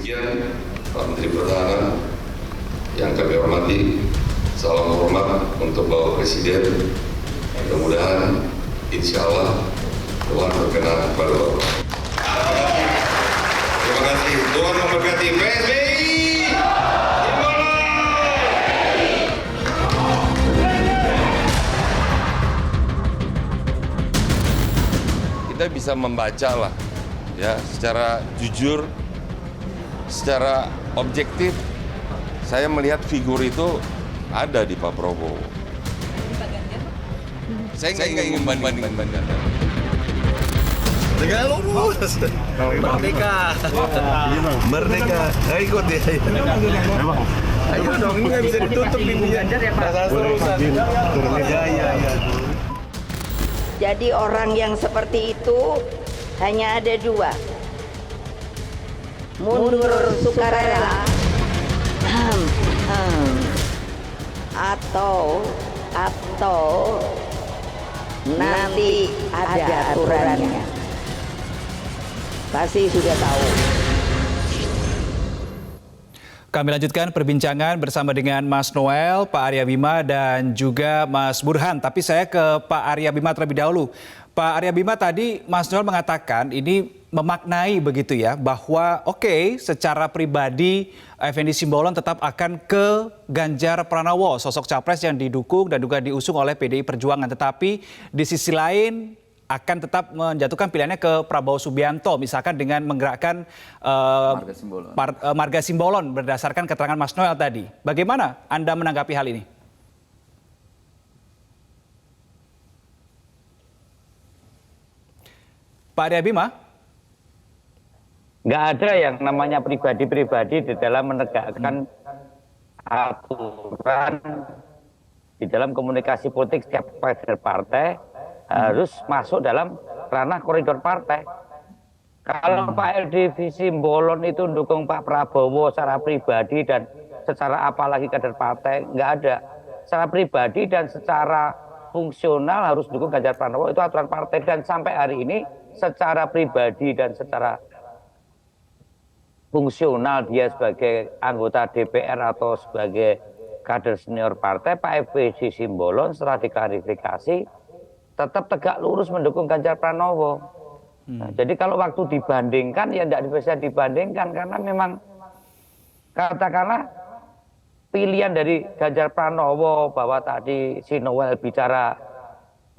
Demikian Pak Menteri Pertahanan yang kami hormati, salam hormat untuk Bapak Presiden. Mudah-mudahan insya Allah Tuhan berkenan kepada Bapak. Terima kasih. Tuhan memberkati PSBI. Kita bisa membaca lah, ya, secara jujur, secara objektif. Saya melihat figur itu ada di Pak Prabowo. Saya nggak ingin membanding-bandingkan. Tegak lurus. Merdeka. Merdeka. Ayo ikut dia. Ayo dong, ini nggak bisa ditutup ini. Masalah terusan. Ya. Jadi orang yang seperti itu hanya ada dua. Mundur sukarela atau nanti ada aturannya. Pasti sudah tahu. Kami lanjutkan perbincangan bersama dengan Mas Noel, Pak Arya Bima, dan juga Mas Burhan. Tapi saya ke Pak Arya Bima terlebih dahulu. Pak Arya Bima, tadi Mas Noel mengatakan ini memaknai begitu ya, bahwa oke, secara pribadi Effendi Simbolon tetap akan ke Ganjar Pranowo, sosok capres yang didukung dan juga diusung oleh PDI Perjuangan. Tetapi di sisi lain akan tetap menjatuhkan pilihannya ke Prabowo Subianto, misalkan dengan menggerakkan Marga Simbolon berdasarkan keterangan Mas Noel tadi. Bagaimana Anda menanggapi hal ini? Pak Arya Bima? Nggak ada yang namanya pribadi-pribadi di dalam menegakkan aturan di dalam komunikasi politik setiap kader partai harus masuk dalam ranah koridor partai. Kalau Pak LDV Simbolon itu mendukung Pak Prabowo secara pribadi dan secara apalagi kader partai, nggak ada. Secara pribadi dan secara fungsional harus dukung Ganjar Pranowo, itu aturan partai. Dan sampai hari ini secara pribadi dan secara fungsional dia sebagai anggota DPR atau sebagai kader senior partai, Pak FPJ Simbolon setelah diklarifikasi tetap tegak lurus mendukung Ganjar Pranowo. Nah, jadi kalau waktu dibandingkan ya tidak bisa dibandingkan karena memang katakanlah pilihan dari Ganjar Pranowo bahwa tadi si Noel bicara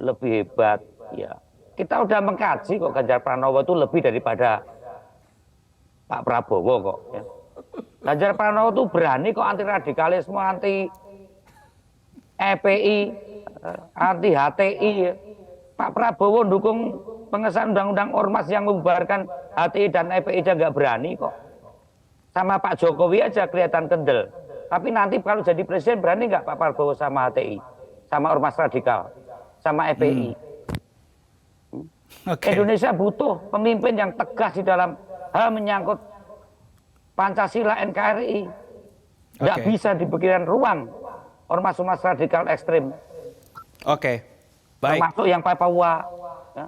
lebih hebat, ya kita udah mengkaji kok Ganjar Pranowo itu lebih daripada Pak Prabowo kok. Ya. Ganjar Pranowo itu berani kok anti radikalisme, anti EPI, anti HTI. Ya. Pak Prabowo dukung pengesahan undang-undang ormas yang membubarkan HTI dan EPI aja nggak berani kok. Sama Pak Jokowi aja kelihatan kendel. Tapi nanti kalau jadi presiden berani nggak Pak Prabowo sama HTI, sama ormas radikal, sama EPI? Okay. Indonesia butuh pemimpin yang tegas di dalam hal menyangkut Pancasila NKRI. Nggak bisa diberikan ruang ormas-ormas radikal ekstrim. Oke. Baik. Termasuk yang Papua, ya.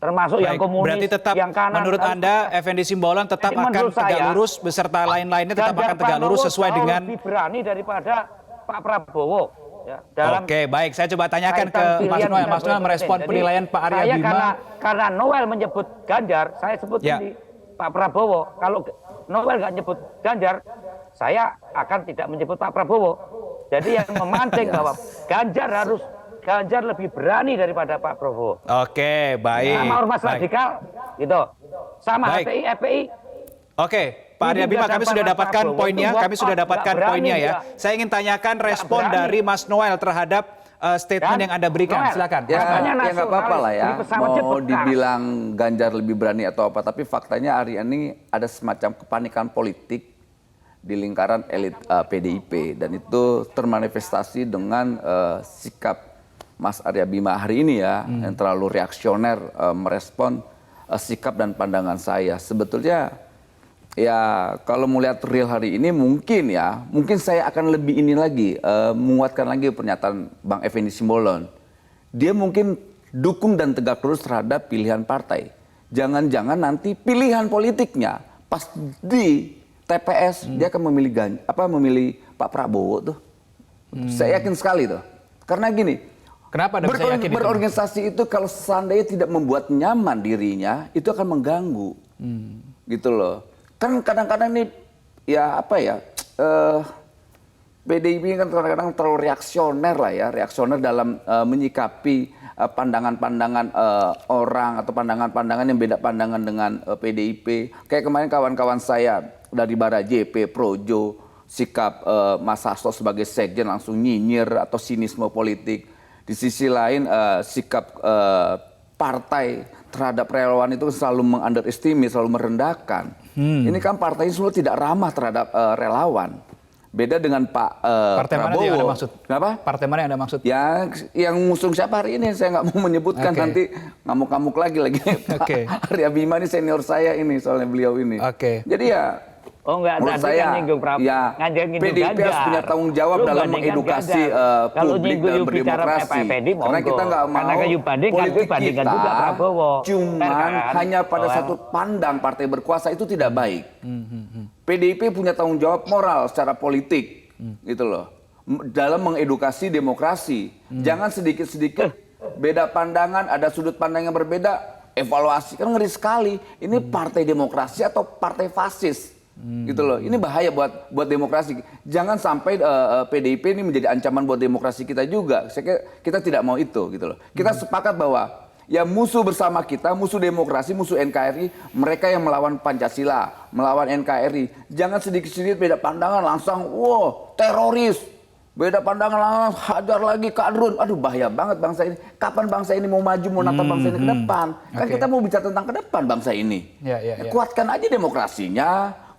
Termasuk yang komunis, berarti tetap yang kanan. Menurut Anda, Effendi Simbolon tetap akan tegak lurus beserta lain-lainnya tetap akan tegak lurus sesuai dengan lebih berani daripada Pak Prabowo. Ya, Oke, baik. Saya coba tanyakan ke Mas Noel. Mas Noel merespon penilaian Pak Arya Bima. Karena Noel menyebut Ganjar, saya sebut ini Pak Prabowo. Kalau Noel nggak nyebut Ganjar, saya akan tidak menyebut Pak Prabowo. Jadi yang memancing bahwa Ganjar lebih berani daripada Pak Prabowo. Oke, baik. Sama ormas radikal, gitu. Sama HTI, FPI. Oke, Pak Arya Bima, kami sudah dapatkan poinnya. Kami sudah dapatkan poinnya ya. Saya ingin tanyakan respon dari Mas Noel terhadap statement yang Anda berikan. Silakan. Ya nggak apa-apa lah ya. Mau dibilang Ganjar lebih berani atau apa, tapi faktanya hari ini ada semacam kepanikan politik di lingkaran elit PDIP dan itu termanifestasi dengan sikap Mas Arya Bima hari ini ya, yang terlalu reaksioner merespon sikap dan pandangan saya. Sebetulnya ya kalau melihat real hari ini mungkin saya akan lebih ini lagi, menguatkan lagi pernyataan Bang Effendi Simbolon. Dia mungkin dukung dan tegak lurus terhadap pilihan partai. Jangan-jangan nanti pilihan politiknya pas di TPS dia akan memilih Pak Prabowo tuh. Saya yakin sekali tuh. Karena gini, Kenapa Anda bisa yakin itu? berorganisasi itu kalau seandainya tidak membuat nyaman dirinya, itu akan mengganggu. Gitu loh. Kan kadang-kadang ini ya apa ya, PDIP kan kadang-kadang terlalu reaksioner lah ya, reaksioner dalam menyikapi pandangan-pandangan orang atau pandangan-pandangan yang beda pandangan dengan PDIP. Kayak kemarin kawan-kawan saya dari Bara JP, Projo, sikap Mas Hasto sebagai sekjen langsung nyinyir atau sinisme politik. Di sisi lain sikap partai terhadap relawan itu selalu meng-underestimate, selalu merendahkan. Ini kan partainya semua tidak ramah terhadap relawan. Beda dengan Pak Partai Prabowo. mana yang Anda maksud? Kenapa? Partai mana yang Anda maksud? Yang ngusung siapa hari ini saya nggak mau menyebutkan, nanti ngamuk-ngamuk lagi. Oke. Pak Arya Bima ini senior saya ini, soalnya beliau ini. Oke. Jadi ya Oh enggak, menurut tadi saya kan nyinggung ya PDIP harus punya tanggung jawab dalam mengedukasi publik dalam berdemokrasi. Karena kita nggak mau politik kita cuman hanya pada satu pandang partai berkuasa, itu tidak baik. PDIP punya tanggung jawab moral secara politik, gitu loh, dalam mengedukasi demokrasi. Jangan sedikit-sedikit beda pandangan, ada sudut pandang yang berbeda, evaluasi, kan ngeri sekali. Ini partai demokrasi atau partai fasis? Gitu loh, ini bahaya buat demokrasi. Jangan sampai PDIP ini menjadi ancaman buat demokrasi kita juga. Saya kira kita tidak mau itu, gitu loh. Kita sepakat bahwa ya musuh bersama kita, musuh demokrasi, musuh NKRI, mereka yang melawan Pancasila, melawan NKRI. Jangan sedikit-sedikit beda pandangan langsung, wow, teroris. Beda pandangan langsung hajar lagi kadrun. Aduh, bahaya banget bangsa ini. Kapan bangsa ini mau maju, mau nata bangsa ini ke depan? Kan kita mau bicara tentang ke depan bangsa ini. Kuatkan aja demokrasinya,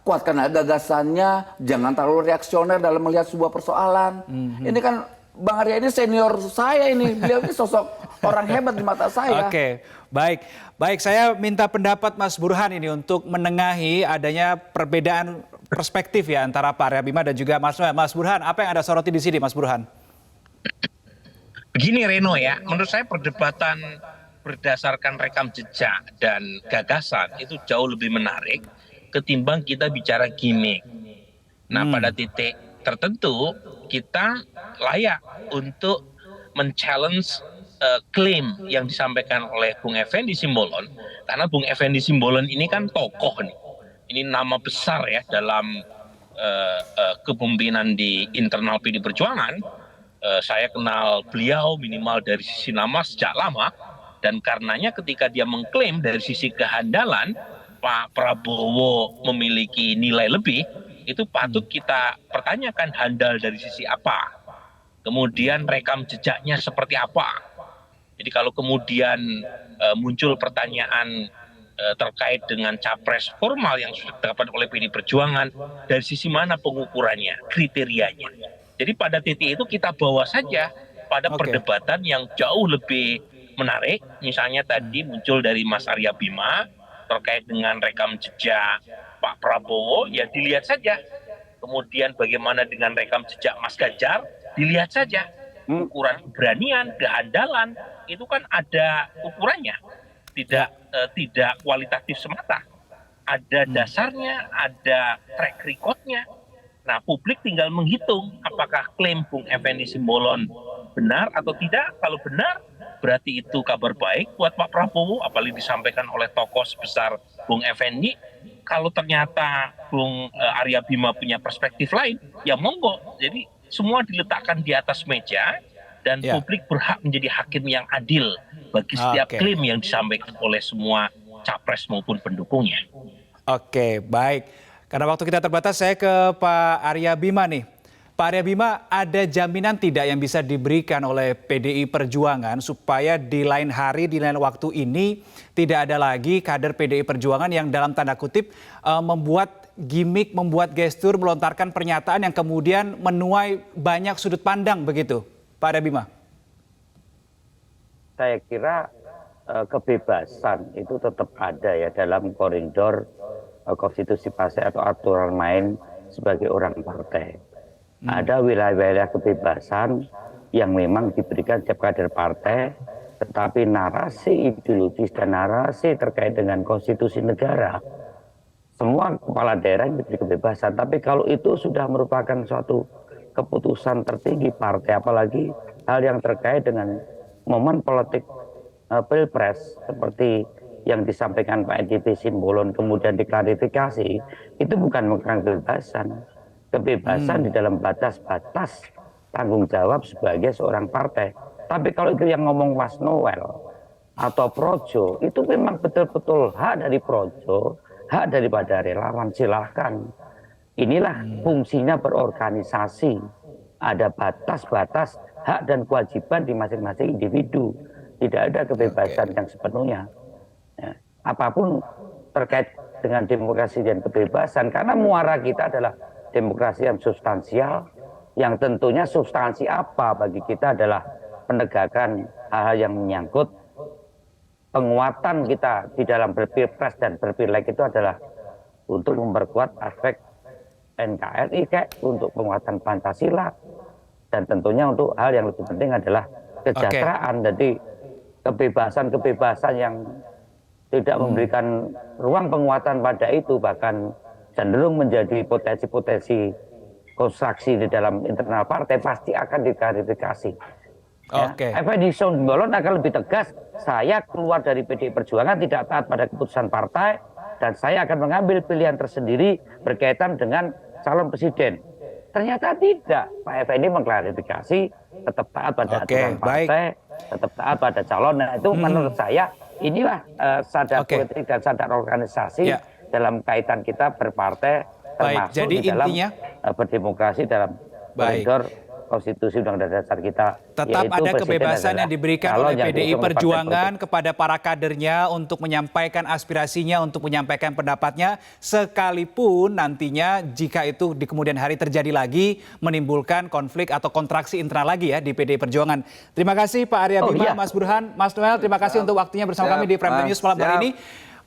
kuatkan aja gagasannya, jangan terlalu reaksioner dalam melihat sebuah persoalan. Ini kan Bang Arya ini senior saya ini, beliau ini sosok orang hebat di mata saya. Oke, baik. Saya minta pendapat Mas Burhan ini untuk menengahi adanya perbedaan perspektif ya antara Pak Arya Bima dan juga Mas Noel. Mas Burhan, apa yang Anda soroti di sini, Mas Burhan? Begini Reno ya, menurut saya perdebatan berdasarkan rekam jejak dan gagasan itu jauh lebih menarik ketimbang kita bicara gimmick. Nah, pada titik tertentu kita layak untuk men-challenge klaim yang disampaikan oleh Bung Effendi Simbolon, karena Bung Effendi Simbolon ini kan tokoh nih. Ini nama besar ya dalam kepemimpinan di internal PD Perjuangan. Saya kenal beliau minimal dari sisi nama sejak lama, dan karenanya ketika dia mengklaim dari sisi kehandalan Pak Prabowo memiliki nilai lebih, itu patut kita pertanyakan handal dari sisi apa. Kemudian rekam jejaknya seperti apa. Jadi kalau kemudian muncul pertanyaan terkait dengan capres formal yang sudah didapat oleh PD Perjuangan, dari sisi mana pengukurannya, kriterianya. Jadi pada titik itu kita bawa saja pada perdebatan yang jauh lebih menarik. Misalnya tadi muncul dari Mas Arya Bima, terkait dengan rekam jejak Pak Prabowo, ya dilihat saja. Kemudian bagaimana dengan rekam jejak Mas Ganjar, dilihat saja. Ukuran keberanian, kehandalan, itu kan ada ukurannya. Tidak kualitatif semata. Ada dasarnya, ada track recordnya. Nah, publik tinggal menghitung apakah klaim Bung Effendi Simbolon benar atau tidak. Kalau benar, berarti itu kabar baik buat Pak Prabowo, apalagi disampaikan oleh tokoh sebesar Bung Effendi. Kalau ternyata Bung Arya Bima punya perspektif lain, ya monggo. Jadi semua diletakkan di atas meja dan publik berhak menjadi hakim yang adil bagi setiap klaim yang disampaikan oleh semua capres maupun pendukungnya. Oke, baik. Karena waktu kita terbatas, saya ke Pak Arya Bima nih. Pak Arya Bima, ada jaminan tidak yang bisa diberikan oleh PDI Perjuangan supaya di lain hari, di lain waktu ini tidak ada lagi kader PDI Perjuangan yang dalam tanda kutip membuat gimmick, membuat gestur, melontarkan pernyataan yang kemudian menuai banyak sudut pandang begitu, Pak Arya Bima? Saya kira kebebasan itu tetap ada ya dalam koridor konstitusi partai atau aturan main sebagai orang partai. Ada wilayah-wilayah kebebasan yang memang diberikan setiap kader partai, tetapi narasi ideologis dan narasi terkait dengan konstitusi negara semua kepala daerah diberi kebebasan. Tapi kalau itu sudah merupakan suatu keputusan tertinggi partai, apalagi hal yang terkait dengan momen politik pilpres seperti yang disampaikan Pak Edi Simbolon kemudian diklarifikasi, itu bukan kebebasan. Kebebasan di dalam batas-batas tanggung jawab sebagai seorang partai. Tapi kalau itu yang ngomong Mas Noel atau Projo, itu memang betul-betul hak dari Projo, hak daripada relawan, silahkan. Inilah fungsinya berorganisasi. Ada batas-batas hak dan kewajiban di masing-masing individu. Tidak ada kebebasan yang sepenuhnya. Ya, apapun terkait dengan demokrasi dan kebebasan, karena muara kita adalah demokrasi yang substansial, yang tentunya substansi apa bagi kita adalah penegakan hal-hal yang menyangkut penguatan kita di dalam berpilpres dan berpileg itu adalah untuk memperkuat aspek NKRI, untuk penguatan Pancasila, dan tentunya untuk hal yang lebih penting adalah kesejahteraan. Jadi kebebasan-kebebasan yang tidak memberikan ruang penguatan pada itu, bahkan cenderung menjadi potensi-potensi konstruksi di dalam internal partai, pasti akan diklarifikasi. Effendi Simbolon akan lebih tegas, saya keluar dari PDI Perjuangan tidak taat pada keputusan partai, dan saya akan mengambil pilihan tersendiri berkaitan dengan calon presiden. Ternyata tidak, Pak Effendi mengklarifikasi, tetap taat pada aturan partai, tetap taat pada calon. Nah itu menurut saya, inilah sadar politik dan sadar organisasi dalam kaitan kita berpartai, termasuk jadi di dalam intinya berdemokrasi dalam koridor konstitusi Undang-Undang Dasar kita. Tetap ada kebebasan yang diberikan oleh PDI Perjuangan kepada para kadernya untuk menyampaikan aspirasinya, untuk menyampaikan pendapatnya, sekalipun nantinya jika itu di kemudian hari terjadi lagi menimbulkan konflik atau kontraksi internal lagi ya di PDI Perjuangan. Terima kasih Pak Arya Bima, Mas Burhan, Mas Noel, terima kasih untuk waktunya bersama kami di Prime News malam hari ini.